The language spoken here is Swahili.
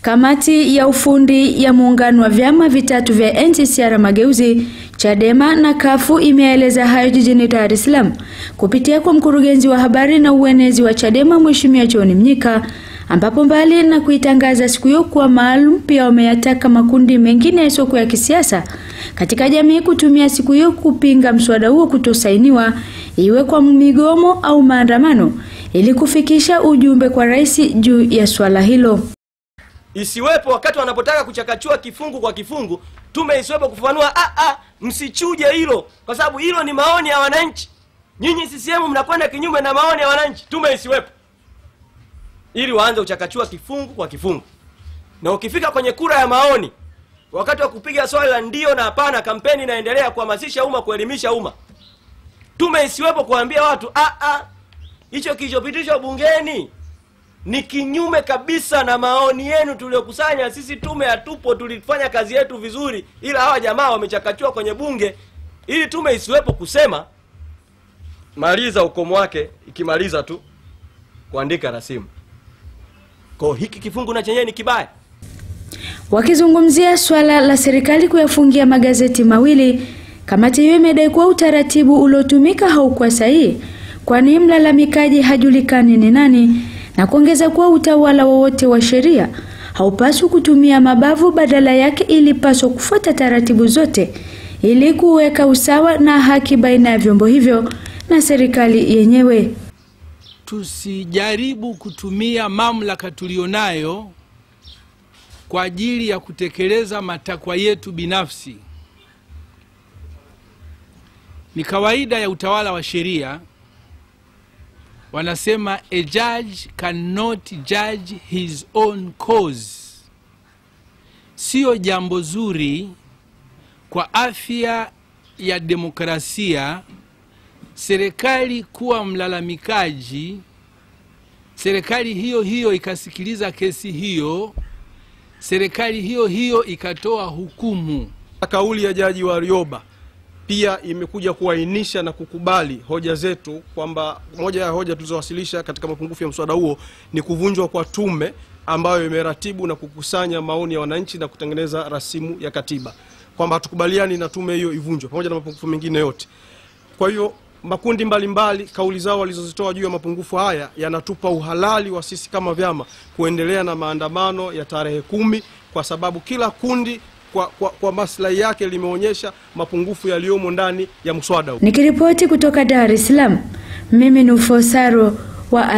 Kamati ya ufundi ya muungano wa vyama vitatu vya NCCR Mageuzi, Chadema na Kafu imeeleza hayo jijini Dar es Salaam kupitia kwa mkurugenzi wa habari na uenezi wa Chadema Mheshimiwa John Mnyika, ambapo mbali na kuitangaza siku hiyo kuwa maalum, pia wameyataka makundi mengine yasiokuwa ya kisiasa katika jamii kutumia siku hiyo kupinga mswada huo kutosainiwa, iwe kwa migomo au maandamano, ili kufikisha ujumbe kwa rais juu ya swala hilo. Isiwepo wakati wanapotaka kuchakachua kifungu kwa kifungu, tume isiwepo kufafanua msichuje hilo, kwa sababu hilo ni maoni ya wananchi. Nyinyi CCM mnakwenda kinyume na maoni ya wananchi. Tume isiwepo ili waanze kuchakachua kifungu kwa kifungu. Na ukifika kwenye kura ya maoni, wakati wa kupiga swali la ndio na hapana, kampeni inaendelea kuhamasisha umma, kuelimisha umma. Tume isiwepo kuambia watu hicho kilichopitishwa bungeni ni kinyume kabisa na maoni yenu tuliokusanya. Sisi tume hatupo, tulifanya kazi yetu vizuri, ila hawa jamaa wamechakachua kwenye bunge. Ili tume isiwepo kusema maliza ukomo wake, ikimaliza tu kuandika rasimu. Kwa hiki kifungu na chenyewe ni kibaya. Wakizungumzia swala la serikali kuyafungia magazeti mawili, kamati hiyo imedai kuwa utaratibu uliotumika haukuwa sahihi, kwani mlalamikaji hajulikani ni nani, na kuongeza kuwa utawala wowote wa sheria haupaswi kutumia mabavu, badala yake ilipaswa kufuata taratibu zote ili kuweka usawa na haki baina ya vyombo hivyo na serikali yenyewe. Tusijaribu kutumia mamlaka tulionayo kwa ajili ya kutekeleza matakwa yetu binafsi. Ni kawaida ya utawala wa sheria, wanasema a judge cannot judge his own cause. Sio jambo zuri kwa afya ya demokrasia serikali kuwa mlalamikaji, serikali hiyo ikasikiliza kesi hiyo, serikali hiyo ikatoa hukumu. Kauli ya Jaji Warioba pia imekuja kuainisha na kukubali hoja zetu, kwamba moja ya hoja tulizowasilisha katika mapungufu ya mswada huo ni kuvunjwa kwa tume ambayo imeratibu na kukusanya maoni ya wananchi na kutengeneza rasimu ya katiba, kwamba hatukubaliani na tume hiyo ivunjwe pamoja na mapungufu mengine yote. Kwa hiyo makundi mbalimbali kauli zao walizozitoa juu ya mapungufu haya yanatupa uhalali wa sisi kama vyama kuendelea na maandamano ya tarehe 10, kwa sababu kila kundi kwa maslahi yake limeonyesha mapungufu yaliyomo ndani ya mswada. Nikiripoti kutoka Dar es Salaam, mimi ni Ufosaro wa